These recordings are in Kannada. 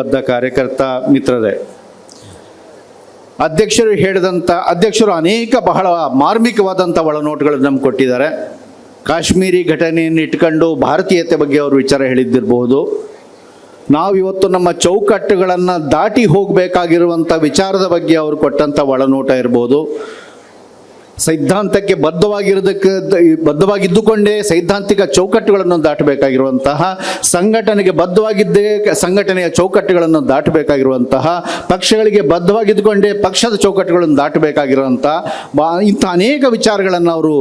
ಬದ್ಧ ಕಾರ್ಯಕರ್ತ ಮಿತ್ರರೇ, ಅಧ್ಯಕ್ಷರು ಅನೇಕ ಬಹಳ ಮಾರ್ಮಿಕವಾದಂಥ ಒಳನೋಟಗಳನ್ನು ನಮ್ಗೆ ಕೊಟ್ಟಿದ್ದಾರೆ. ಕಾಶ್ಮೀರಿ ಘಟನೆಯನ್ನು ಇಟ್ಕೊಂಡು ಭಾರತೀಯತೆ ಬಗ್ಗೆ ಅವರು ವಿಚಾರ ಹೇಳಿದ್ದಿರಬಹುದು. ನಾವಿವತ್ತು ನಮ್ಮ ಚೌಕಟ್ಟುಗಳನ್ನು ದಾಟಿ ಹೋಗಬೇಕಾಗಿರುವಂಥ ವಿಚಾರದ ಬಗ್ಗೆ ಅವರು ಕೊಟ್ಟಂಥ ಒಳನೋಟ ಇರ್ಬೋದು. ಸೈದ್ಧಾಂತಕ್ಕೆ ಬದ್ಧವಾಗಿದ್ದುಕೊಂಡೇ ಸೈದ್ಧಾಂತಿಕ ಚೌಕಟ್ಟುಗಳನ್ನು ದಾಟಬೇಕಾಗಿರುವಂತಹ, ಸಂಘಟನೆಯ ಚೌಕಟ್ಟುಗಳನ್ನು ದಾಟಬೇಕಾಗಿರುವಂತಹ, ಪಕ್ಷಗಳಿಗೆ ಬದ್ಧವಾಗಿದ್ದುಕೊಂಡೇ ಪಕ್ಷದ ಚೌಕಟ್ಟುಗಳನ್ನು ದಾಟಬೇಕಾಗಿರುವಂತಹ ಇಂಥ ಅನೇಕ ವಿಚಾರಗಳನ್ನು ಅವರು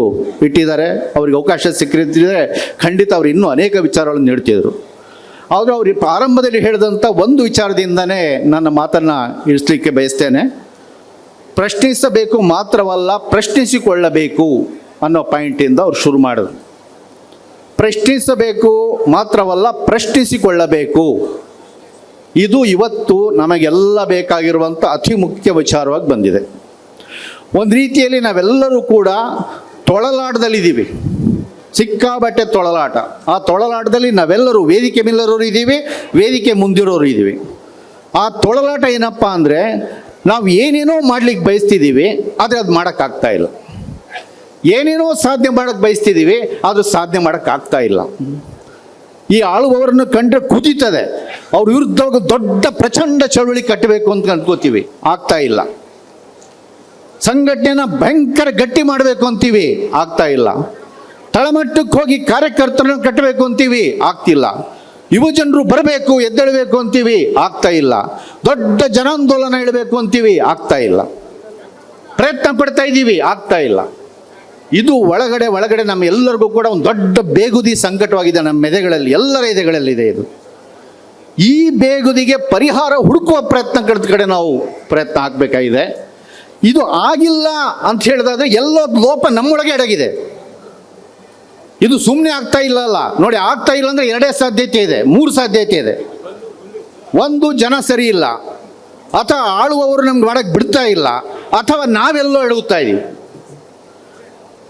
ಇಟ್ಟಿದ್ದಾರೆ. ಅವರಿಗೆ ಅವಕಾಶ ಸಿಕ್ಕಿದ್ರೆ ಖಂಡಿತ ಅವರು ಇನ್ನೂ ಅನೇಕ ವಿಚಾರಗಳನ್ನು ನೀಡ್ತಿದ್ರು. ಆದರೆ ಅವರು ಪ್ರಾರಂಭದಲ್ಲಿ ಹೇಳಿದಂಥ ಒಂದು ವಿಚಾರದಿಂದನೇ ನನ್ನ ಮಾತನ್ನು ಇಳಿಸಲಿಕ್ಕೆ ಬಯಸ್ತೇನೆ. ಪ್ರಶ್ನಿಸಬೇಕು ಮಾತ್ರವಲ್ಲ, ಪ್ರಶ್ನಿಸಿಕೊಳ್ಳಬೇಕು ಅನ್ನೋ ಪಾಯಿಂಟಿಂದ ಅವ್ರು ಶುರು ಮಾಡಿದ್ರು. ಪ್ರಶ್ನಿಸಬೇಕು ಮಾತ್ರವಲ್ಲ, ಪ್ರಶ್ನಿಸಿಕೊಳ್ಳಬೇಕು. ಇದು ಇವತ್ತು ನಮಗೆಲ್ಲ ಬೇಕಾಗಿರುವಂಥ ಅತಿ ಮುಖ್ಯ ವಿಚಾರವಾಗಿ ಬಂದಿದೆ. ಒಂದು ರೀತಿಯಲ್ಲಿ ನಾವೆಲ್ಲರೂ ಕೂಡ ತೊಳಲಾಟದಲ್ಲಿದ್ದೀವಿ, ಸಿಕ್ಕಾಬಟ್ಟೆ ತೊಳಲಾಟ. ಆ ತೊಳಲಾಟದಲ್ಲಿ ನಾವೆಲ್ಲರೂ ವೇದಿಕೆ ಮೇಲಿರೋರು ಇದ್ದೀವಿ, ವೇದಿಕೆ ಮುಂದಿರೋರು ಇದ್ದೀವಿ. ಆ ತೊಳಲಾಟ ಏನಪ್ಪ ಅಂದರೆ, ನಾವು ಏನೇನೋ ಮಾಡ್ಲಿಕ್ಕೆ ಬಯಸ್ತಿದ್ದೀವಿ, ಆದರೆ ಅದು ಮಾಡೋಕ್ಕಾಗ್ತಾ ಇಲ್ಲ. ಏನೇನೋ ಸಾಧನೆ ಮಾಡೋಕ್ಕೆ ಬಯಸ್ತಿದ್ದೀವಿ, ಅದು ಸಾಧನೆ ಮಾಡೋಕ್ಕಾಗ್ತಾ ಇಲ್ಲ. ಈ ಆಳುವವರನ್ನು ಕಂಡ್ರೆ ಕುದೀತದೆ. ಅವ್ರ ವಿರುದ್ಧವಾಗಿ ದೊಡ್ಡ ಪ್ರಚಂಡ ಚಳುವಳಿ ಕಟ್ಟಬೇಕು ಅಂತ ಅನ್ಕೋತೀವಿ, ಆಗ್ತಾ ಇಲ್ಲ. ಸಂಘಟನೆನ ಭಯಂಕರ ಗಟ್ಟಿ ಮಾಡಬೇಕು ಅಂತೀವಿ, ಆಗ್ತಾ ಇಲ್ಲ. ತಳಮಟ್ಟಕ್ಕೆ ಹೋಗಿ ಕಾರ್ಯಕರ್ತರನ್ನು ಕಟ್ಟಬೇಕು ಅಂತೀವಿ, ಆಗ್ತಿಲ್ಲ. ಯುವಜನರು ಬರಬೇಕು, ಎದ್ದೇಳಬೇಕು ಅಂತೀವಿ, ಆಗ್ತಾ ಇಲ್ಲ. ದೊಡ್ಡ ಜನಾಂದೋಲನ ಇಡಬೇಕು ಅಂತೀವಿ, ಆಗ್ತಾ ಇಲ್ಲ. ಪ್ರಯತ್ನ ಪಡ್ತಾ ಇದ್ದೀವಿ, ಆಗ್ತಾ ಇಲ್ಲ. ಇದು ಒಳಗಡೆ ನಮ್ಮೆಲ್ಲರಿಗೂ ಕೂಡ ಒಂದು ದೊಡ್ಡ ಬೇಗುದಿ ಸಂಕಟವಾಗಿದೆ. ನಮ್ಮ ಎದೆಗಳಲ್ಲಿ, ಎಲ್ಲರ ಎದೆಗಳಲ್ಲಿದೆ ಇದು. ಈ ಬೇಗುದಿಗೆ ಪರಿಹಾರ ಹುಡುಕುವ ಪ್ರಯತ್ನಗಳ ಕಡೆ ನಾವು ಪ್ರಯತ್ನ ಹಾಕಬೇಕಾಗಿದೆ. ಇದು ಆಗಿಲ್ಲ ಅಂತ ಹೇಳಿದಾದ್ರೆ ಎಲ್ಲೋ ಲೋಪ ನಮ್ಮೊಳಗೆ ಅಡಗಿದೆ. ಇದು ಸುಮ್ಮನೆ ಆಗ್ತಾ ಇಲ್ಲಲ್ಲ ನೋಡಿ. ಆಗ್ತಾ ಇಲ್ಲ ಅಂದರೆ ಎರಡೇ ಸಾಧ್ಯತೆ ಇದೆ, ಮೂರು ಸಾಧ್ಯತೆ ಇದೆ. ಒಂದು, ಜನ ಸರಿ ಇಲ್ಲ, ಅಥವಾ ಆಳುವವರು ನಮ್ಗೆ ಮಾಡಕ್ಕೆ ಬಿಡ್ತಾ ಇಲ್ಲ, ಅಥವಾ ನಾವೆಲ್ಲೋ ಎಡುತ್ತಾ ಇದ್ದೀವಿ.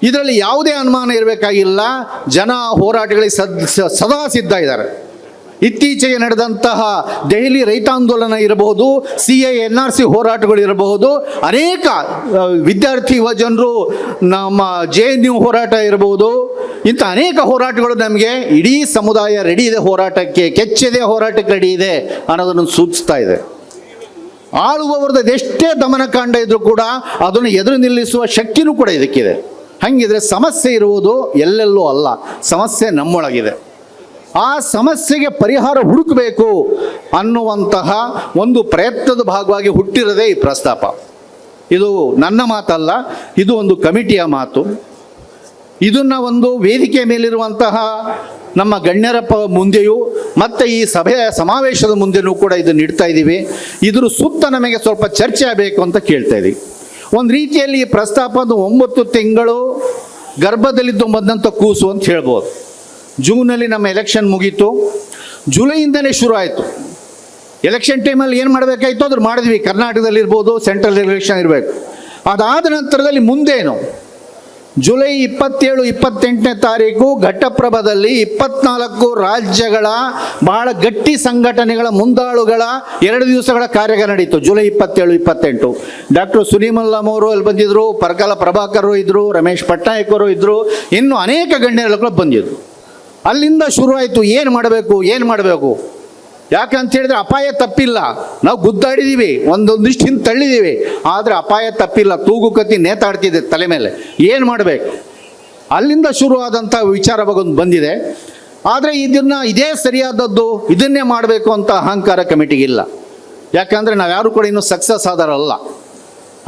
ಇದರಲ್ಲಿ ಯಾವುದೇ ಅನುಮಾನ ಇರಬೇಕಾಗಿಲ್ಲ. ಜನ ಹೋರಾಟಗಳಿಗೆ ಸದಾ ಸಿದ್ಧ ಇದ್ದಾರೆ. ಇತ್ತೀಚೆಗೆ ನಡೆದಂತಹ ದೆಹಲಿ ರೈತಾಂದೋಲನ ಇರಬಹುದು, NRC ಹೋರಾಟಗಳು ಇರಬಹುದು, ಅನೇಕ ವಿದ್ಯಾರ್ಥಿ ಯುವಜನರು, ನಮ್ಮ JNU ಹೋರಾಟ ಇರಬಹುದು. ಇಂಥ ಅನೇಕ ಹೋರಾಟಗಳು ನಮಗೆ ಇಡೀ ಸಮುದಾಯ ರೆಡಿ ಇದೆ ಹೋರಾಟಕ್ಕೆ, ಕೆಚ್ಚದೆ ಹೋರಾಟಕ್ಕೆ ರೆಡಿ ಇದೆ ಅನ್ನೋದನ್ನು ಸೂಚಿಸ್ತಾ ಇದೆ. ಆಳುವವರದ್ದು ಎಷ್ಟೇ ದಮನಕಾಂಡ ಇದ್ರೂ ಕೂಡ ಅದನ್ನು ಎದುರು ನಿಲ್ಲಿಸುವ ಶಕ್ತಿನೂ ಕೂಡ ಇದಕ್ಕಿದೆ. ಹಾಗಿದ್ರೆ ಸಮಸ್ಯೆ ಇರುವುದು ಎಲ್ಲೆಲ್ಲೂ ಅಲ್ಲ, ಸಮಸ್ಯೆ ನಮ್ಮೊಳಗಿದೆ. ಆ ಸಮಸ್ಯೆಗೆ ಪರಿಹಾರ ಹುಡುಕಬೇಕು ಅನ್ನುವಂತಹ ಒಂದು ಪ್ರಯತ್ನದ ಭಾಗವಾಗಿ ಹುಟ್ಟಿರದೇ ಈ ಪ್ರಸ್ತಾಪ. ಇದು ನನ್ನ ಮಾತಲ್ಲ, ಇದು ಒಂದು ಕಮಿಟಿಯ ಮಾತು. ಇದನ್ನು ಒಂದು ವೇದಿಕೆ ಮೇಲಿರುವಂತಹ ನಮ್ಮ ಗಣ್ಯರ ಮುಂದೆಯೂ ಮತ್ತು ಈ ಸಮಾವೇಶದ ಮುಂದೆಯೂ ಕೂಡ ಇದನ್ನು ಇಡ್ತಾ ಇದ್ದೀವಿ. ಇದ್ರ ಸುತ್ತ ನಮಗೆ ಸ್ವಲ್ಪ ಚರ್ಚೆ ಆಗಬೇಕು ಅಂತ ಕೇಳ್ತಾ ಇದ್ದೀವಿ. ಒಂದು ರೀತಿಯಲ್ಲಿ ಈ ಪ್ರಸ್ತಾಪ 9 ತಿಂಗಳು ಗರ್ಭದಲ್ಲಿದ್ದು ಬಂದಂಥ ಕೂಸು ಅಂತ ಹೇಳ್ಬೋದು. ಜೂನಲ್ಲಿ ನಮ್ಮ ಎಲೆಕ್ಷನ್ ಮುಗೀತು, ಜುಲೈಯಿಂದಲೇ ಶುರು ಆಯಿತು. ಎಲೆಕ್ಷನ್ ಟೈಮಲ್ಲಿ ಏನು ಮಾಡಬೇಕಾಯಿತು ಅದ್ರ ಮಾಡಿದ್ವಿ. ಕರ್ನಾಟಕದಲ್ಲಿರ್ಬೋದು, ಸೆಂಟ್ರಲ್ ಎಲೆಕ್ಷನ್ ಇರಬೇಕು. ಅದಾದ ನಂತರದಲ್ಲಿ ಮುಂದೇನು, ಜುಲೈ 27, 28ನೇ ತಾರೀಕು ಘಟ್ಟಪ್ರಭದಲ್ಲಿ 24 ರಾಜ್ಯಗಳ ಬಹಳ ಗಟ್ಟಿ ಸಂಘಟನೆಗಳ ಮುಂದಾಳುಗಳ 2 ದಿವಸಗಳ ಕಾರ್ಯಾಗಾರ ನಡೀತು. ಜುಲೈ 27, 28 ಡಾಕ್ಟರ್ ಸುನೀಮಲ್ಲಂ ಅವರು ಅಲ್ಲಿ ಬಂದಿದ್ದರು, ಪರಕಾಲ ಪ್ರಭಾಕರ್ ಇದ್ದರು, ರಮೇಶ್ ಪಟ್ನಾಯಕ್ ಅವರು ಇದ್ದರು, ಇನ್ನೂ ಅನೇಕ ಗಣ್ಯರು ಬಂದಿದ್ರು. ಅಲ್ಲಿಂದ ಶುರುವಾಯಿತು ಏನು ಮಾಡಬೇಕು. ಯಾಕಂತ ಹೇಳಿದ್ರೆ ಅಪಾಯ ತಪ್ಪಿಲ್ಲ, ನಾವು ಗುದ್ದಾಡಿದ್ದೀವಿ, ಒಂದೊಂದಿಷ್ಟು ಹಿಂದೆ ತಳ್ಳಿದ್ದೀವಿ, ಆದರೆ ಅಪಾಯ ತಪ್ಪಿಲ್ಲ. ತೂಗುಕತ್ತಿ ನೇತಾಡ್ತಿದೆ ತಲೆ ಮೇಲೆ. ಏನು ಮಾಡಬೇಕು, ಅಲ್ಲಿಂದ ಶುರುವಾದಂಥ ವಿಚಾರ ಬಂದಿದೆ. ಆದರೆ ಇದೇ ಸರಿಯಾದದ್ದು, ಇದನ್ನೇ ಮಾಡಬೇಕು ಅಂತ ಅಹಂಕಾರ ಕಮಿಟಿಗಿಲ್ಲ. ಯಾಕಂದರೆ ನಾವು ಯಾರು ಕೂಡ ಇನ್ನೂ ಸಕ್ಸಸ್ ಆದಾರಲ್ಲ.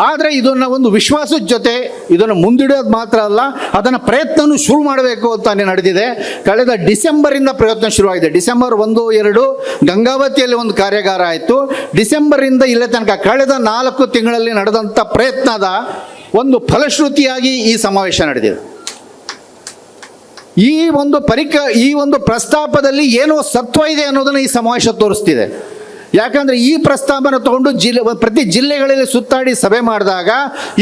ಆದರೆ ಇದನ್ನು ಒಂದು ವಿಶ್ವಾಸದ ಜೊತೆ ಇದನ್ನು ಮುಂದಿಡೋದು ಮಾತ್ರ ಅಲ್ಲ, ಅದನ್ನು ಪ್ರಯತ್ನವೂ ಶುರು ಮಾಡಬೇಕು ಅಂತ ನಡೆದಿದೆ. ಕಳೆದ ಡಿಸೆಂಬರಿಂದ ಪ್ರಯತ್ನ ಶುರುವಾಗಿದೆ. ಡಿಸೆಂಬರ್ 1, 2 ಗಂಗಾವತಿಯಲ್ಲಿ ಒಂದು ಕಾರ್ಯಾಗಾರ ಆಯಿತು. ಡಿಸೆಂಬರಿಂದ ಇಲ್ಲೇ ತನಕ ಕಳೆದ 4 ತಿಂಗಳಲ್ಲಿ ನಡೆದಂಥ ಪ್ರಯತ್ನದ ಒಂದು ಫಲಶ್ರುತಿಯಾಗಿ ಈ ಸಮಾವೇಶ ನಡೆದಿದೆ. ಈ ಒಂದು ಪ್ರಸ್ತಾಪದಲ್ಲಿ ಏನೋ ಸತ್ವ ಇದೆ ಅನ್ನೋದನ್ನು ಈ ಸಮಾವೇಶ ತೋರಿಸ್ತಿದೆ. ಯಾಕಂದರೆ ಈ ಪ್ರಸ್ತಾಪನ ತಗೊಂಡು ಪ್ರತಿ ಜಿಲ್ಲೆಗಳಲ್ಲಿ ಸುತ್ತಾಡಿ ಸಭೆ ಮಾಡಿದಾಗ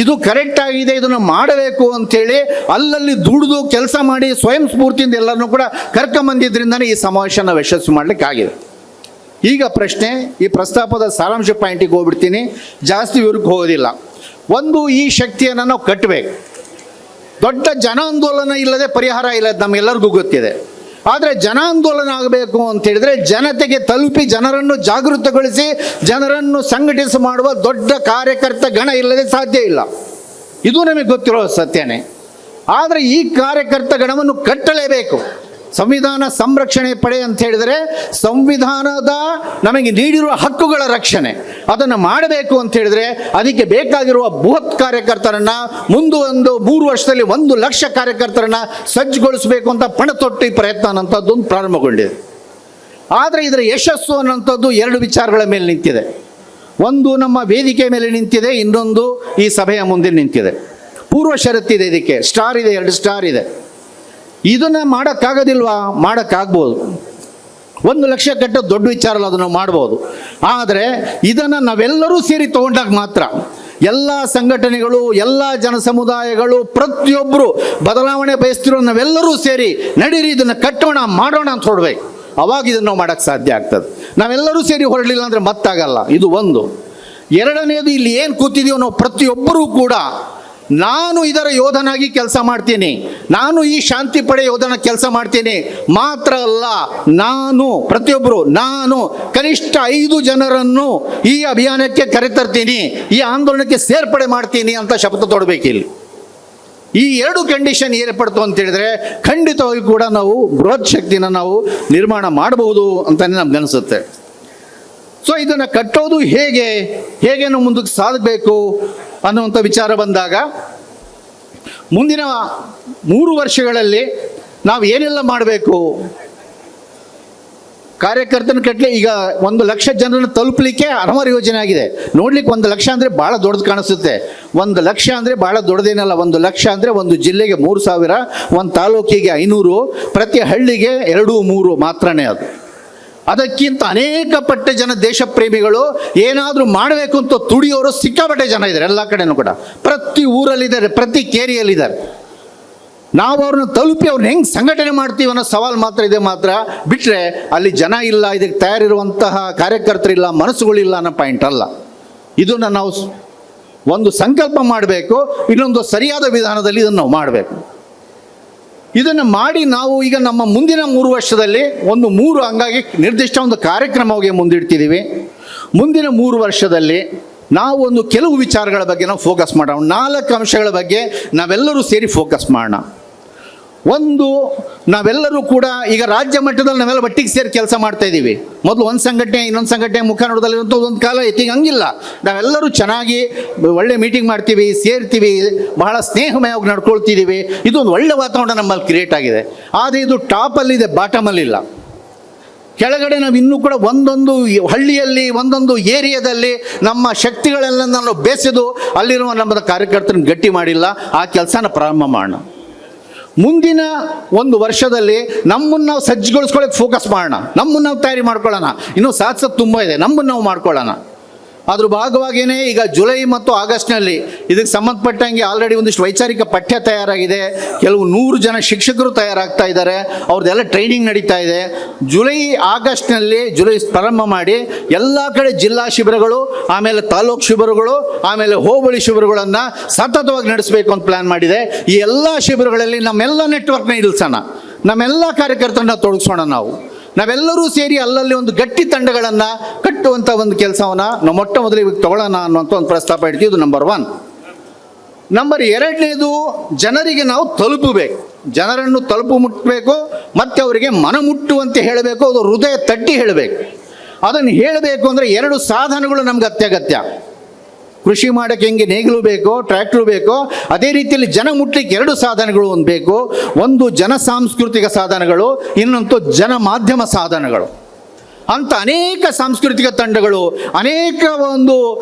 ಇದು ಕರೆಕ್ಟ್ ಆಗಿದೆ, ಇದನ್ನು ಮಾಡಬೇಕು ಅಂಥೇಳಿ ಅಲ್ಲಲ್ಲಿ ದುಡಿದು ಕೆಲಸ ಮಾಡಿ ಸ್ವಯಂ ಸ್ಫೂರ್ತಿಯಿಂದ ಎಲ್ಲರನ್ನೂ ಕೂಡ ಕರ್ಕೊಂಬಂದಿದ್ದರಿಂದನೇ ಈ ಸಮಾವೇಶ ನಾವು ಯಶಸ್ವಿ ಮಾಡಲಿಕ್ಕಾಗಿದೆ. ಈಗ ಪ್ರಶ್ನೆ, ಈ ಪ್ರಸ್ತಾಪದ ಸಾರಾಂಶ ಪಾಯಿಂಟಿಗೆ ಹೋಗ್ಬಿಡ್ತೀನಿ, ಜಾಸ್ತಿ ವಿವರಕ್ಕೆ ಹೋಗೋದಿಲ್ಲ. ಒಂದು, ಈ ಶಕ್ತಿಯನ್ನು ನಾವು ಕಟ್ಟಬೇಕು. ದೊಡ್ಡ ಜನಾಂದೋಲನ ಇಲ್ಲದೆ ಪರಿಹಾರ ಇಲ್ಲ, ನಮಗೆಲ್ಲರಿಗೂ ಗೊತ್ತಿದೆ. ಆದರೆ ಜನಾಂದೋಲನ ಆಗಬೇಕು ಅಂತ ಹೇಳಿದ್ರೆ ಜನತೆಗೆ ತಲುಪಿ ಜನರನ್ನು ಜಾಗೃತಗೊಳಿಸಿ ಜನರನ್ನು ಸಂಘಟಿಸಿ ಮಾಡುವ ದೊಡ್ಡ ಕಾರ್ಯಕರ್ತ ಗಣ ಇಲ್ಲದೆ ಸಾಧ್ಯ ಇಲ್ಲ. ಇದು ನಮಗೆ ಗೊತ್ತಿರೋ ಸತ್ಯನೇ. ಆದರೆ ಈ ಕಾರ್ಯಕರ್ತ ಗಣವನ್ನು ಕಟ್ಟಲೇಬೇಕು. ಸಂವಿಧಾನ ಸಂರಕ್ಷಣೆ ಪಡೆ ಅಂತ ಹೇಳಿದರೆ ಸಂವಿಧಾನದ ನಮಗೆ ನೀಡಿರುವ ಹಕ್ಕುಗಳ ರಕ್ಷಣೆ, ಅದನ್ನು ಮಾಡಬೇಕು ಅಂತ ಹೇಳಿದರೆ ಅದಕ್ಕೆ ಬೇಕಾಗಿರುವ ಬೃಹತ್ ಕಾರ್ಯಕರ್ತರನ್ನು ಒಂದು 3 ವರ್ಷದಲ್ಲಿ 1 ಲಕ್ಷ ಕಾರ್ಯಕರ್ತರನ್ನು ಸಜ್ಜುಗೊಳಿಸಬೇಕು ಅಂತ ಪಣತೊಟ್ಟು ಈ ಪ್ರಯತ್ನ ಅನ್ನೋಂಥದ್ದೊಂದು ಪ್ರಾರಂಭಗೊಂಡಿದೆ. ಆದರೆ ಇದರ ಯಶಸ್ಸು ಅನ್ನೋಂಥದ್ದು 2 ವಿಚಾರಗಳ ಮೇಲೆ ನಿಂತಿದೆ. ಒಂದು ನಮ್ಮ ವೇದಿಕೆ ಮೇಲೆ ನಿಂತಿದೆ, ಇನ್ನೊಂದು ಈ ಸಭೆಯ ಮುಂದೆ ನಿಂತಿದೆ. ಪೂರ್ವ ಷರತ್ತಿದೆ, ಇದಕ್ಕೆ ಸ್ಟಾರ್ ಇದೆ, 2 ಸ್ಟಾರ್ ಇದೆ. ಇದನ್ನು ಮಾಡೋಕ್ಕಾಗೋದಿಲ್ವಾ? ಮಾಡೋಕ್ಕಾಗ್ಬೋದು. 1 ಲಕ್ಷ ಕಟ್ಟೋದು ದೊಡ್ಡ ವಿಚಾರ ಅಲ್ಲ, ಅದನ್ನು ಮಾಡ್ಬೋದು. ಆದರೆ ಇದನ್ನು ನಾವೆಲ್ಲರೂ ಸೇರಿ ತಗೊಂಡಾಗ ಮಾತ್ರ, ಎಲ್ಲ ಸಂಘಟನೆಗಳು, ಎಲ್ಲ ಜನಸಮುದಾಯಗಳು, ಪ್ರತಿಯೊಬ್ಬರು ಬದಲಾವಣೆ ಬಯಸ್ತಿರೋ ನಾವೆಲ್ಲರೂ ಸೇರಿ ನಡೀರಿ ಇದನ್ನು ಕಟ್ಟೋಣ, ಮಾಡೋಣ ಅಂತ ಹೊರಡ್ಬೇಕು. ಅವಾಗ ಇದನ್ನು ನಾವು ಮಾಡೋಕ್ಕೆ ಸಾಧ್ಯ ಆಗ್ತದೆ. ನಾವೆಲ್ಲರೂ ಸೇರಿ ಹೊರಡಲಿಲ್ಲ ಅಂದರೆ ಮತ್ತಾಗಲ್ಲ. ಇದು ಒಂದು. ಎರಡನೇದು, ಇಲ್ಲಿ ಏನು ಕೂತಿದೀವೋ ನಾವು ಪ್ರತಿಯೊಬ್ಬರೂ ಕೂಡ ನಾನು ಇದರ ಯೋಧನಾಗಿ ಕೆಲಸ ಮಾಡ್ತೀನಿ, ನಾನು ಈ ಶಾಂತಿ ಪಡೆ ಯೋಧನ ಕೆಲಸ ಮಾಡ್ತೀನಿ ಮಾತ್ರ ಅಲ್ಲ, ನಾನು ಕನಿಷ್ಠ 5 ಜನರನ್ನು ಈ ಅಭಿಯಾನಕ್ಕೆ ಕರೆತರ್ತೀನಿ, ಈ ಆಂದೋಲನಕ್ಕೆ ಸೇರ್ಪಡೆ ಮಾಡ್ತೀನಿ ಅಂತ ಶಪಥ ತೊಡಬೇಕಿಲ್ಲ. ಈ 2 ಕಂಡೀಷನ್ ಏರ್ಪಡ್ತು ಅಂತ ಹೇಳಿದ್ರೆ ಖಂಡಿತವಾಗಿ ಕೂಡ ನಾವು ಬೃಹತ್ ಶಕ್ತಿನ ನಾವು ನಿರ್ಮಾಣ ಮಾಡಬಹುದು ಅಂತಲೇ ನಮ್ಗೆ ಅನಿಸುತ್ತೆ. ಸೊ ಇದನ್ನು ಕಟ್ಟೋದು ಹೇಗೆ ನಾವು ಮುಂದಕ್ಕೆ ಸಾಗಬೇಕು ಅನ್ನುವಂಥ ವಿಚಾರ ಬಂದಾಗ, ಮುಂದಿನ 3 ವರ್ಷಗಳಲ್ಲಿ ನಾವು ಏನೆಲ್ಲ ಮಾಡಬೇಕು? ಕಾರ್ಯಕರ್ತನ ಕಟ್ಟಲೆ ಈಗ 1 ಲಕ್ಷ ಜನರನ್ನು ತಲುಪಲಿಕ್ಕೆ ಹಲವಾರು ಯೋಜನೆ ಆಗಿದೆ. ನೋಡ್ಲಿಕ್ಕೆ 1 ಲಕ್ಷ ಅಂದರೆ ಭಾಳ ದೊಡ್ಡದು ಕಾಣಿಸುತ್ತೆ. 1 ಲಕ್ಷ ಅಂದರೆ ಭಾಳ ದೊಡ್ಡದೇನಲ್ಲ. 1 ಲಕ್ಷ ಅಂದರೆ ಒಂದು ಜಿಲ್ಲೆಗೆ 3000, ಒಂದು ತಾಲೂಕಿಗೆ 500, ಪ್ರತಿ ಹಳ್ಳಿಗೆ 2-3 ಮಾತ್ರನೇ ಅದು. ಅದಕ್ಕಿಂತ ಅನೇಕ ಪಟ್ಟ ಜನ ದೇಶ ಪ್ರೇಮಿಗಳು ಏನಾದರೂ ಮಾಡಬೇಕು ಅಂತ ತುಡಿಯೋರು ಸಿಕ್ಕಾಪಟ್ಟೆ ಜನ ಇದ್ದಾರೆ ಎಲ್ಲ ಕಡೆನೂ ಕೂಡ. ಪ್ರತಿ ಊರಲ್ಲಿದ್ದಾರೆ, ಪ್ರತಿ ಕೇರಿಯಲ್ಲಿದ್ದಾರೆ. ನಾವು ಅವ್ರನ್ನ ತಲುಪಿ ಅವ್ರನ್ನ ಹೆಂಗೆ ಸಂಘಟನೆ ಮಾಡ್ತೀವಿ ಅನ್ನೋ ಸವಾಲು ಮಾತ್ರ ಇದೆ. ಮಾತ್ರ ಬಿಟ್ಟರೆ ಅಲ್ಲಿ ಜನ ಇಲ್ಲ, ಇದಕ್ಕೆ ತಯಾರಿರುವಂತಹ ಕಾರ್ಯಕರ್ತರಿಲ್ಲ, ಮನಸ್ಸುಗಳಿಲ್ಲ ಅನ್ನೋ ಪಾಯಿಂಟ್ ಅಲ್ಲ. ಇದನ್ನು ನಾವು ಒಂದು ಸಂಕಲ್ಪ ಮಾಡಬೇಕು, ಇನ್ನೊಂದು ಸರಿಯಾದ ವಿಧಾನದಲ್ಲಿ ಇದನ್ನು ನಾವು ಮಾಡಬೇಕು. ಇದನ್ನು ಮಾಡಿ ನಾವು ಈಗ ನಮ್ಮ ಮುಂದಿನ 3 ವರ್ಷದಲ್ಲಿ 3 ಹಂಗಾಗಿ ನಿರ್ದಿಷ್ಟ ಒಂದು ಕಾರ್ಯಕ್ರಮವಾಗಿ ಮುಂದಿಡ್ತಿದ್ದೀವಿ. ಮುಂದಿನ 3 ವರ್ಷದಲ್ಲಿ ನಾವು ಕೆಲವು ವಿಚಾರಗಳ ಬಗ್ಗೆ ನಾವು ಫೋಕಸ್ ಮಾಡೋಣ. 4 ಅಂಶಗಳ ಬಗ್ಗೆ ನಾವೆಲ್ಲರೂ ಸೇರಿ ಫೋಕಸ್ ಮಾಡೋಣ. ಒಂದು, ನಾವೆಲ್ಲರೂ ಕೂಡ ಈಗ ರಾಜ್ಯ ಮಟ್ಟದಲ್ಲಿ ನಾವೆಲ್ಲ ಒಟ್ಟಿಗೆ ಸೇರಿ ಕೆಲಸ ಮಾಡ್ತಾ ಇದ್ದೀವಿ. ಮೊದಲು ಒಂದು ಸಂಘಟನೆ ಇನ್ನೊಂದು ಸಂಘಟನೆ ಮುಖ ನೋಡೋದಲ್ಲಿರುವಂಥ ಒಂದು ಕಾಲ ಇತ್ತು. ಈಗ ಹಂಗಿಲ್ಲ. ನಾವೆಲ್ಲರೂ ಚೆನ್ನಾಗಿ ಒಳ್ಳೆ ಮೀಟಿಂಗ್ ಮಾಡ್ತೀವಿ, ಸೇರ್ತೀವಿ, ಬಹಳ ಸ್ನೇಹಮಯವಾಗಿ ನಡ್ಕೊಳ್ತಿದ್ದೀವಿ. ಇದೊಂದು ಒಳ್ಳೆ ವಾತಾವರಣ ನಮ್ಮಲ್ಲಿ ಕ್ರಿಯೇಟ್ ಆಗಿದೆ. ಆದರೆ ಇದು ಟಾಪಲ್ಲಿದೆ, ಬಾಟಮಲ್ಲಿಲ್ಲ. ಕೆಳಗಡೆ ನಾವು ಇನ್ನೂ ಕೂಡ ಒಂದೊಂದು ಹಳ್ಳಿಯಲ್ಲಿ, ಒಂದೊಂದು ಏರಿಯಾದಲ್ಲಿ ನಮ್ಮ ಶಕ್ತಿಗಳೆಲ್ಲ ನಾವು ಬೇಸೆದು ಅಲ್ಲಿರುವ ನಮ್ಮ ಕಾರ್ಯಕರ್ತರನ್ನು ಗಟ್ಟಿ ಮಾಡಿಲ್ಲ. ಆ ಕೆಲಸನ ಪ್ರಾರಂಭ ಮಾಡೋಣ. ಮುಂದಿನ 1 ವರ್ಷದಲ್ಲಿ ನಮ್ಮನ್ನು ನಾವು ಸಜ್ಜುಗೊಳಿಸ್ಕೊಳ್ಳೋಕೆ ಫೋಕಸ್ ಮಾಡೋಣ. ನಮ್ಮನ್ನು ನಾವು ತಯಾರಿ ಮಾಡ್ಕೊಳ್ಳೋಣ. ಇನ್ನೂ ಸಾಧಿಸೋದು ತುಂಬ ಇದೆ, ನಮ್ಮನ್ನು ನಾವು ಮಾಡ್ಕೊಳ್ಳೋಣ. ಅದ್ರ ಭಾಗವಾಗಿಯೇ ಈಗ ಜುಲೈ ಮತ್ತು ಆಗಸ್ಟ್ನಲ್ಲಿ ಇದಕ್ಕೆ ಸಂಬಂಧಪಟ್ಟಂಗೆ ಆಲ್ರೆಡಿ ಒಂದಿಷ್ಟು ವೈಚಾರಿಕ ಪಠ್ಯ ತಯಾರಾಗಿದೆ. ಕೆಲವು 100 ಜನ ಶಿಕ್ಷಕರು ತಯಾರಾಗ್ತಾ ಇದ್ದಾರೆ, ಅವ್ರದ್ದೆಲ್ಲ ಟ್ರೈನಿಂಗ್ ನಡೀತಾ ಇದೆ. ಆಗಸ್ಟ್ನಲ್ಲಿ ಪ್ರಾರಂಭ ಮಾಡಿ ಎಲ್ಲ ಕಡೆ ಜಿಲ್ಲಾ ಶಿಬಿರಗಳು, ಆಮೇಲೆ ತಾಲೂಕು ಶಿಬಿರಗಳು, ಆಮೇಲೆ ಹೋಬಳಿ ಶಿಬಿರಗಳನ್ನು ಸತತವಾಗಿ ನಡೆಸಬೇಕು ಅಂತ ಪ್ಲ್ಯಾನ್ ಮಾಡಿದೆ. ಈ ಎಲ್ಲ ಶಿಬಿರಗಳಲ್ಲಿ ನಮ್ಮೆಲ್ಲ ನೆಟ್ವರ್ಕ್ನ ಇಳಿಸೋಣ, ನಮ್ಮೆಲ್ಲ ಕಾರ್ಯಕರ್ತರನ್ನ ತೊಡಗಿಸೋಣ. ನಾವೆಲ್ಲರೂ ಸೇರಿ ಅಲ್ಲಲ್ಲಿ ಒಂದು ಗಟ್ಟಿ ತಂಡಗಳನ್ನು ಕಟ್ಟುವಂಥ ಒಂದು ಕೆಲಸವನ್ನು ನಾವು ಮೊಟ್ಟ ಮೊದಲಿಗೆ ತಗೊಳ್ಳೋಣ ಅನ್ನುವಂಥ ಒಂದು ಪ್ರಸ್ತಾಪ ಇಡ್ತೀವಿ. ಇದು ನಂಬರ್ 1. ನಂಬರ್ 2ನೇದು, ಜನರಿಗೆ ನಾವು ತಲುಪಬೇಕು, ಜನರನ್ನು ಮುಟ್ಟಬೇಕು, ಮತ್ತು ಅವರಿಗೆ ಮನ ಮುಟ್ಟುವಂತೆ ಹೇಳಬೇಕು, ಅದು ಹೃದಯ ತಟ್ಟಿ ಹೇಳಬೇಕು. ಅದನ್ನು ಹೇಳಬೇಕು ಅಂದರೆ 2 ಸಾಧನಗಳು ನಮ್ಗೆ ಅತ್ಯಗತ್ಯ. ಕೃಷಿ ಮಾಡೋಕ್ಕೆ ಹೆಂಗೆ ನೇಗಿಲು ಬೇಕೋ, ಟ್ರ್ಯಾಕ್ಟ್ರು ಬೇಕೋ, ಅದೇ ರೀತಿಯಲ್ಲಿ ಜನ ಮುಟ್ಲಿಕ್ಕೆ 2 ಸಾಧನಗಳು ಬೇಕು. ಒಂದು ಜನ ಸಾಂಸ್ಕೃತಿಕ ಸಾಧನಗಳು, ಇನ್ನೊಂದು ಜನ ಮಾಧ್ಯಮ ಸಾಧನಗಳು ಅಂತ ಅನೇಕ ಸಾಂಸ್ಕೃತಿಕ ತಂಡಗಳು, ಅನೇಕ ಒಂದು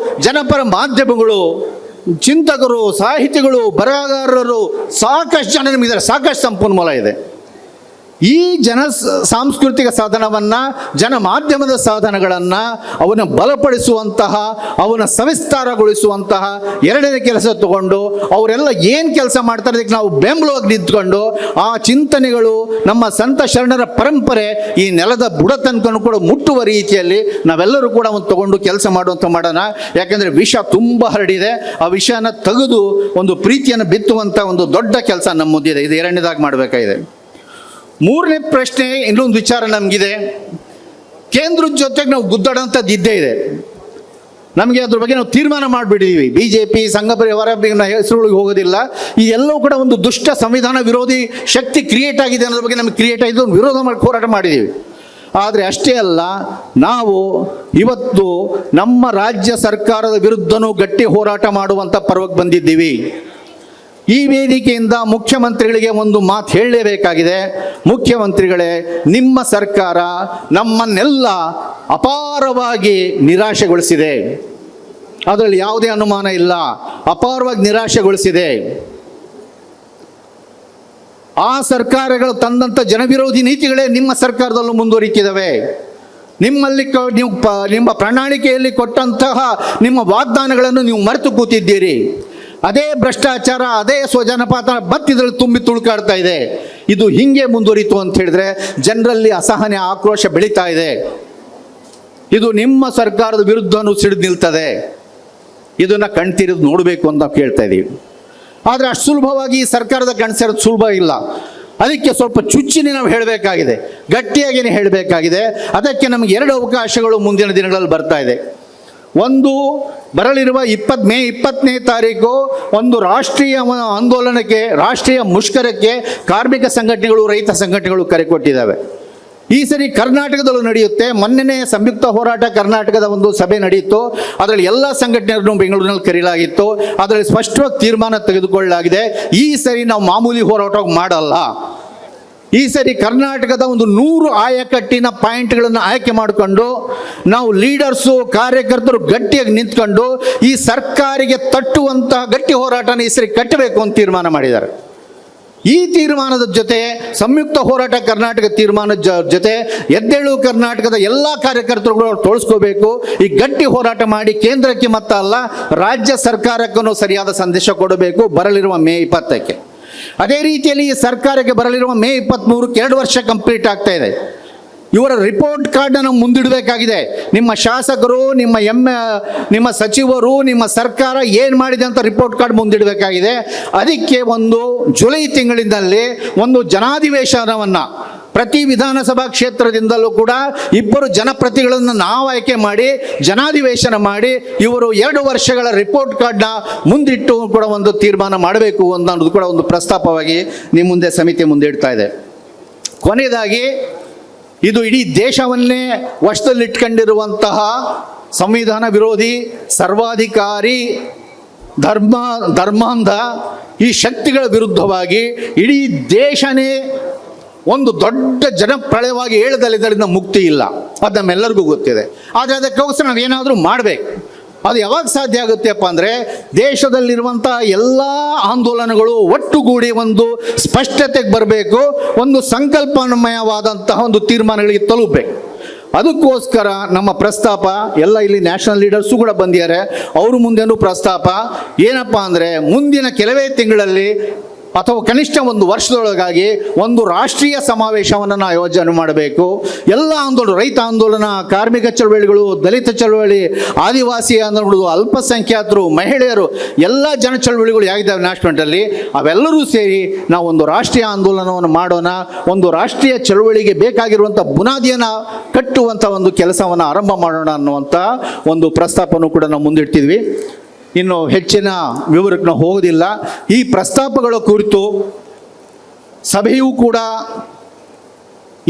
ಜನಪರ ಮಾಧ್ಯಮಗಳು, ಚಿಂತಕರು, ಸಾಹಿತಿಗಳು, ಬರಹಗಾರರು, ಸಾಕಷ್ಟು ಜನ ನಮಗಿದ್ದಾರೆ. ಸಾಕಷ್ಟು ಸಂಪನ್ಮೂಲ ಇದೆ. ಈ ಸಾಂಸ್ಕೃತಿಕ ಸಾಧನವನ್ನು, ಜನ ಮಾಧ್ಯಮದ ಸಾಧನಗಳನ್ನು ಅವನ್ನ ಬಲಪಡಿಸುವಂತಹ, ಅವನ್ನ ಸವಿಸ್ತಾರಗೊಳಿಸುವಂತಹ ಎರಡನೇ ಕೆಲಸ ತಗೊಂಡು ಅವರೆಲ್ಲ ಏನು ಕೆಲಸ ಮಾಡ್ತಾರೆ ಅದಕ್ಕೆ ನಾವು ಬೆಂಬಲವಾಗಿ ನಿಂತ್ಕೊಂಡು ಆ ಚಿಂತನೆಗಳು, ನಮ್ಮ ಸಂತ ಶರಣರ ಪರಂಪರೆ ಈ ನೆಲದ ಬುಡ ತನಕನೂ ಕೂಡ ಮುಟ್ಟುವ ರೀತಿಯಲ್ಲಿ ನಾವೆಲ್ಲರೂ ಕೂಡ ಒಂದು ತಗೊಂಡು ಕೆಲಸ ಮಾಡೋಣ. ಯಾಕೆಂದರೆ ವಿಷ ತುಂಬ ಹರಡಿದೆ. ಆ ವಿಷಯನ ತೆಗೆದು ಒಂದು ಪ್ರೀತಿಯನ್ನು ಬಿತ್ತುವಂಥ ಒಂದು ದೊಡ್ಡ ಕೆಲಸ ನಮ್ಮ ಮುಂದಿದೆ. ಇದು ಎರಡನೇದಾಗಿ ಮಾಡಬೇಕಾಗಿದೆ. ಮೂರನೇ ಪ್ರಶ್ನೆ, ಇನ್ನೊಂದು ವಿಚಾರ ನಮಗಿದೆ. ಕೇಂದ್ರದ ಜೊತೆಗೆ ನಾವು ಗುದ್ದಾಡೋಂಥದ್ದು ಇದ್ದೇ ಇದೆ. ನಮಗೆ ಅದ್ರ ಬಗ್ಗೆ ನಾವು ತೀರ್ಮಾನ ಮಾಡಿಬಿಟ್ಟಿದ್ದೀವಿ. BJP, ಸಂಘ ಪರಿವಾರ ಹೆಸರುಗಳಿಗೆ ಹೋಗೋದಿಲ್ಲ. ಈ ಎಲ್ಲವೂ ಕೂಡ ಒಂದು ದುಷ್ಟ ಸಂವಿಧಾನ ವಿರೋಧಿ ಶಕ್ತಿ ಕ್ರಿಯೇಟ್ ಆಗಿದೆ ಅನ್ನೋದ್ರ ಬಗ್ಗೆ ನಮಗೆ ಕ್ರಿಯೇಟ್ ಆಗಿದೆ, ಒಂದು ವಿರೋಧ ಮಾಡಿ ಹೋರಾಟ ಮಾಡಿದ್ದೀವಿ. ಆದರೆ ಅಷ್ಟೇ ಅಲ್ಲ, ನಾವು ಇವತ್ತು ನಮ್ಮ ರಾಜ್ಯ ಸರ್ಕಾರದ ವಿರುದ್ಧನೂ ಗಟ್ಟಿ ಹೋರಾಟ ಮಾಡುವಂಥ ಪರ್ವಕ್ಕೆ ಬಂದಿದ್ದೀವಿ. ಈ ವೇದಿಕೆಯಿಂದ ಮುಖ್ಯಮಂತ್ರಿಗಳಿಗೆ ಒಂದು ಮಾತು ಹೇಳಲೇಬೇಕಾಗಿದೆ. ಮುಖ್ಯಮಂತ್ರಿಗಳೇ, ನಿಮ್ಮ ಸರ್ಕಾರ ನಮ್ಮನ್ನೆಲ್ಲ ಅಪಾರವಾಗಿ ನಿರಾಶೆಗೊಳಿಸಿದೆ. ಅದರಲ್ಲಿ ಯಾವುದೇ ಅನುಮಾನ ಇಲ್ಲ. ಅಪಾರವಾಗಿ ನಿರಾಶೆಗೊಳಿಸಿದೆ. ಆ ಸರ್ಕಾರಗಳು ತಂದಂಥ ಜನವಿರೋಧಿ ನೀತಿಗಳೇ ನಿಮ್ಮ ಸರ್ಕಾರದಲ್ಲೂ ಮುಂದುವರಿತಿದ್ದಾವೆ. ನಿಮ್ಮಲ್ಲಿ ನಿಮ್ಮ ಪ್ರಣಾಳಿಕೆಯಲ್ಲಿ ಕೊಟ್ಟಂತಹ ನಿಮ್ಮ ವಾಗ್ದಾನಗಳನ್ನು ನೀವು ಮರೆತು ಕೂತಿದ್ದೀರಿ. ಅದೇ ಭ್ರಷ್ಟಾಚಾರ, ಅದೇ ಸ್ವಜನಪಾತ ಇದರಲ್ಲಿ ತುಂಬಿ ತುಳುಕಾಡ್ತಾ ಇದೆ. ಇದು ಹಿಂಗೆ ಮುಂದುವರಿತು ಅಂತ ಹೇಳಿದ್ರೆ ಜನರಲ್ಲಿ ಅಸಹನೆ, ಆಕ್ರೋಶ ಬೆಳೀತಾ ಇದೆ. ಇದು ನಿಮ್ಮ ಸರ್ಕಾರದ ವಿರುದ್ಧನೂ ಸಿಡಿದು ನಿಲ್ತದೆ. ಇದನ್ನು ಕಣ್ತಿರಿದು ನೋಡಬೇಕು ಅಂತ ಕೇಳ್ತಾ ಇದ್ದೀವಿ. ಆದರೆ ಅಷ್ಟು ಸುಲಭವಾಗಿ ಈ ಸರ್ಕಾರದ ಕಣ್ಸೇರೋದು ಸುಲಭ ಇಲ್ಲ. ಅದಕ್ಕೆ ಸ್ವಲ್ಪ ಚುಚ್ಚಿನಿ ನಾವು ಹೇಳಬೇಕಾಗಿದೆ, ಗಟ್ಟಿಯಾಗಿಯೇ ಹೇಳಬೇಕಾಗಿದೆ. ಅದಕ್ಕೆ ನಮಗೆ 2 ಅವಕಾಶಗಳು ಮುಂದಿನ ದಿನಗಳಲ್ಲಿ ಬರ್ತಾ ಇದೆ. ಒಂದು, ಬರಲಿರುವ ಮೇ 20ನೇ ತಾರೀಕು ಒಂದು ರಾಷ್ಟ್ರೀಯ ಆಂದೋಲನಕ್ಕೆ, ರಾಷ್ಟ್ರೀಯ ಮುಷ್ಕರಕ್ಕೆ ಕಾರ್ಮಿಕ ಸಂಘಟನೆಗಳು, ರೈತ ಸಂಘಟನೆಗಳು ಕರೆ ಕೊಟ್ಟಿದ್ದಾವೆ. ಈ ಸರಿ ಕರ್ನಾಟಕದಲ್ಲೂ ನಡೆಯುತ್ತೆ. ಮೊನ್ನೆನೇ ಸಂಯುಕ್ತ ಹೋರಾಟ ಕರ್ನಾಟಕದ ಒಂದು ಸಭೆ ನಡೆಯಿತು. ಅದರಲ್ಲಿ ಎಲ್ಲ ಸಂಘಟನೆಗಳನ್ನು ಬೆಂಗಳೂರಿನಲ್ಲಿ ಕರೆಯಲಾಗಿತ್ತು. ಅದರಲ್ಲಿ ಸ್ಪಷ್ಟವಾಗಿ ತೀರ್ಮಾನ ತೆಗೆದುಕೊಳ್ಳಲಾಗಿದೆ. ಈ ಸರಿ ನಾವು ಮಾಮೂಲಿ ಹೋರಾಟ ಮಾಡಲ್ಲ. ಈ ಸರಿ ಕರ್ನಾಟಕದ ಒಂದು 100 ಆಯಕಟ್ಟಿನ ಪಾಯಿಂಟ್ಗಳನ್ನು ಆಯ್ಕೆ ಮಾಡಿಕೊಂಡು ನಾವು ಲೀಡರ್ಸು, ಕಾರ್ಯಕರ್ತರು ಗಟ್ಟಿಯಾಗಿ ನಿಂತ್ಕೊಂಡು ಈ ಸರ್ಕಾರಿಗೆ ತಟ್ಟುವಂತಹ ಗಟ್ಟಿ ಹೋರಾಟನ ಈ ಸರಿ ಕಟ್ಟಬೇಕು ಅಂತ ತೀರ್ಮಾನ ಮಾಡಿದ್ದಾರೆ. ಈ ತೀರ್ಮಾನದ ಜೊತೆ ಸಂಯುಕ್ತ ಹೋರಾಟ ಕರ್ನಾಟಕ ತೀರ್ಮಾನದ ಜೊತೆ ಎದ್ದೇಳು ಕರ್ನಾಟಕದ ಎಲ್ಲ ಕಾರ್ಯಕರ್ತರುಗಳು ತೊಳಸ್ಕೋಬೇಕು. ಈ ಗಟ್ಟಿ ಹೋರಾಟ ಮಾಡಿ ಕೇಂದ್ರಕ್ಕೆ ಮತ್ತಲ್ಲ ರಾಜ್ಯ ಸರ್ಕಾರಕ್ಕೂ ಸರಿಯಾದ ಸಂದೇಶ ಕೊಡಬೇಕು ಬರಲಿರುವ ಮೇ 20ಕ್ಕೆ. ಅದೇ ರೀತಿಯಲ್ಲಿ ಈ ಸರ್ಕಾರಕ್ಕೆ ಬರಲಿರುವ ಮೇ 23ಕ್ಕೆ 2 ವರ್ಷ ಕಂಪ್ಲೀಟ್ ಆಗ್ತಾ ಇದೆ. ಇವರ ರಿಪೋರ್ಟ್ ಕಾರ್ಡನ್ನು ಮುಂದಿಡಬೇಕಾಗಿದೆ. ನಿಮ್ಮ ಶಾಸಕರು, ನಿಮ್ಮ ಸಚಿವರು, ನಿಮ್ಮ ಸರ್ಕಾರ ಏನು ಮಾಡಿದೆ ಅಂತ ರಿಪೋರ್ಟ್ ಕಾರ್ಡ್ ಮುಂದಿಡಬೇಕಾಗಿದೆ. ಅದಕ್ಕೆ ಒಂದು ಜುಲೈ ತಿಂಗಳಿನಲ್ಲಿ ಒಂದು ಜನಾಧಿವೇಶನವನ್ನು ಪ್ರತಿ ವಿಧಾನಸಭಾ ಕ್ಷೇತ್ರದಿಂದಲೂ ಕೂಡ 2 ಜನಪ್ರತಿಗಳನ್ನು ನಾವು ಆಯ್ಕೆ ಮಾಡಿ ಜನಾಧಿವೇಶನ ಮಾಡಿ ಇವರು 2 ವರ್ಷಗಳ ರಿಪೋರ್ಟ್ ಕಾರ್ಡ್ನ ಮುಂದಿಟ್ಟು ಕೂಡ ಒಂದು ತೀರ್ಮಾನ ಮಾಡಬೇಕು ಅನ್ನೋದು ಕೂಡ ಒಂದು ಪ್ರಸ್ತಾಪವಾಗಿ ನಿಮ್ಮ ಮುಂದೆ ಸಮಿತಿ ಮುಂದೆ ಇಡ್ತಾ ಇದೆ. ಕೊನೆಯದಾಗಿ, ಇದು ಇಡೀ ದೇಶವನ್ನೇ ವಶದಲ್ಲಿಟ್ಕೊಂಡಿರುವಂತಹ ಸಂವಿಧಾನ ವಿರೋಧಿ, ಸರ್ವಾಧಿಕಾರಿ, ಧರ್ಮಾಂಧ ಈ ಶಕ್ತಿಗಳ ವಿರುದ್ಧವಾಗಿ ಇಡೀ ದೇಶನೇ ಒಂದು ದೊಡ್ಡ ಜನಪ್ರಳಯವಾಗಿ ಏಳದಲ್ಲಿದ್ದರಿಂದ ಮುಕ್ತಿ ಇಲ್ಲ. ಅದು ನಮ್ಮೆಲ್ಲರಿಗೂ ಗೊತ್ತಿದೆ. ಆದರೆ ಅದಕ್ಕೋಸ್ಕರ ನಾವೇನಾದರೂ ಮಾಡಬೇಕು. ಅದು ಯಾವಾಗ ಸಾಧ್ಯ ಆಗುತ್ತೆಪ್ಪ ಅಂದರೆ, ದೇಶದಲ್ಲಿರುವಂಥ ಎಲ್ಲ ಆಂದೋಲನಗಳು ಒಟ್ಟುಗೂಡಿ ಒಂದು ಸ್ಪಷ್ಟತೆಗೆ ಬರಬೇಕು, ಒಂದು ಸಂಕಲ್ಪಮಯವಾದಂತಹ ಒಂದು ತೀರ್ಮಾನಗಳಿಗೆ ತಲುಪಬೇಕು. ಅದಕ್ಕೋಸ್ಕರ ನಮ್ಮ ಪ್ರಸ್ತಾಪ ಎಲ್ಲ ಇಲ್ಲಿ ನ್ಯಾಷನಲ್ ಲೀಡರ್ಸು ಕೂಡ ಬಂದಿದ್ದಾರೆ. ಅವರು ಮುಂದೇನು ಪ್ರಸ್ತಾಪ ಏನಪ್ಪ ಅಂದರೆ, ಮುಂದಿನ ಕೆಲವೇ ತಿಂಗಳಲ್ಲಿ ಅಥವಾ ಕನಿಷ್ಠ 1 ವರ್ಷದೊಳಗಾಗಿ ಒಂದು ರಾಷ್ಟ್ರೀಯ ಸಮಾವೇಶವನ್ನು ನಾವು ಆಯೋಜನೆ ಮಾಡಬೇಕು. ಎಲ್ಲ ಆಂದೋಲನ, ರೈತ ಆಂದೋಲನ, ಕಾರ್ಮಿಕ ಚಳವಳಿಗಳು, ದಲಿತ ಚಳವಳಿ, ಆದಿವಾಸಿ ಆಂದೋಲನಗಳು, ಅಲ್ಪಸಂಖ್ಯಾತರು, ಮಹಿಳೆಯರು, ಎಲ್ಲ ಜನ ಚಳವಳಿಗಳು ಯಾಗಿದ್ದಾವೆ ನ್ಯಾಷನಲ್ನಲ್ಲಿ, ಅವೆಲ್ಲರೂ ಸೇರಿ ನಾವು ಒಂದು ರಾಷ್ಟ್ರೀಯ ಆಂದೋಲನವನ್ನು ಮಾಡೋಣ. ಒಂದು ರಾಷ್ಟ್ರೀಯ ಚಳವಳಿಗೆ ಬೇಕಾಗಿರುವಂಥ ಬುನಾದಿಯನ್ನು ಕಟ್ಟುವಂಥ ಒಂದು ಕೆಲಸವನ್ನು ಆರಂಭ ಮಾಡೋಣ ಅನ್ನುವಂಥ ಒಂದು ಪ್ರಸ್ತಾಪನೂ ಕೂಡ ನಾವು ಮುಂದಿಡ್ತಿದ್ವಿ. ಇನ್ನು ಹೆಚ್ಚಿನ ವಿವರಕ್ಕೆ ನಾವು ಹೋಗೋದಿಲ್ಲ. ಈ ಪ್ರಸ್ತಾಪಗಳ ಕುರಿತು ಸಭೆಯೂ ಕೂಡ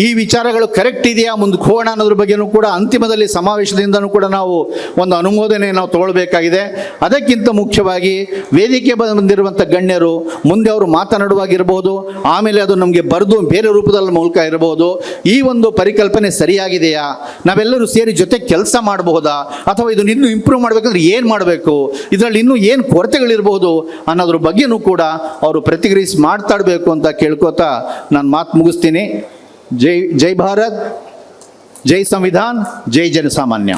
ಈ ವಿಚಾರಗಳು ಕರೆಕ್ಟ್ ಇದೆಯಾ, ಮುಂದಕ್ಕೆ ಹೋಗೋಣ ಅನ್ನೋದ್ರ ಬಗ್ಗೆಯೂ ಕೂಡ ಅಂತಿಮದಲ್ಲಿ ಸಮಾವೇಶದಿಂದನೂ ಕೂಡ ನಾವು ಒಂದು ಅನುಮೋದನೆ ನಾವು ತಗೊಳ್ಬೇಕಾಗಿದೆ. ಅದಕ್ಕಿಂತ ಮುಖ್ಯವಾಗಿ ವೇದಿಕೆ ಬಂದಿರುವಂಥ ಗಣ್ಯರು ಮುಂದೆ ಅವರು ಮಾತನಾಡುವಾಗಿರ್ಬೋದು, ಆಮೇಲೆ ಅದು ನಮಗೆ ಬರೆದು ಬೇರೆ ರೂಪದಲ್ಲಿ ಮೂಲಕ ಇರಬಹುದು. ಈ ಒಂದು ಪರಿಕಲ್ಪನೆ ಸರಿಯಾಗಿದೆಯಾ, ನಾವೆಲ್ಲರೂ ಸೇರಿ ಜೊತೆ ಕೆಲಸ ಮಾಡಬಹುದಾ, ಅಥವಾ ಇದನ್ನು ಇನ್ನೂ ಇಂಪ್ರೂವ್ ಮಾಡಬೇಕಂದ್ರೆ ಏನು ಮಾಡಬೇಕು, ಇದರಲ್ಲಿ ಇನ್ನೂ ಏನು ಕೊರತೆಗಳಿರ್ಬೋದು ಅನ್ನೋದ್ರ ಬಗ್ಗೆಯೂ ಕೂಡ ಅವರು ಪ್ರತಿಕ್ರಿಯಿಸಿ ಮಾತಾಡಬೇಕು ಅಂತ ಕೇಳ್ಕೊತಾ ನಾನು ಮಾತು ಮುಗಿಸ್ತೀನಿ. ಜೈ ಜೈ ಭಾರತ್, ಜೈ ಸಂವಿಧಾನ್, ಜೈ ಜನಸಾಮಾನ್ಯ.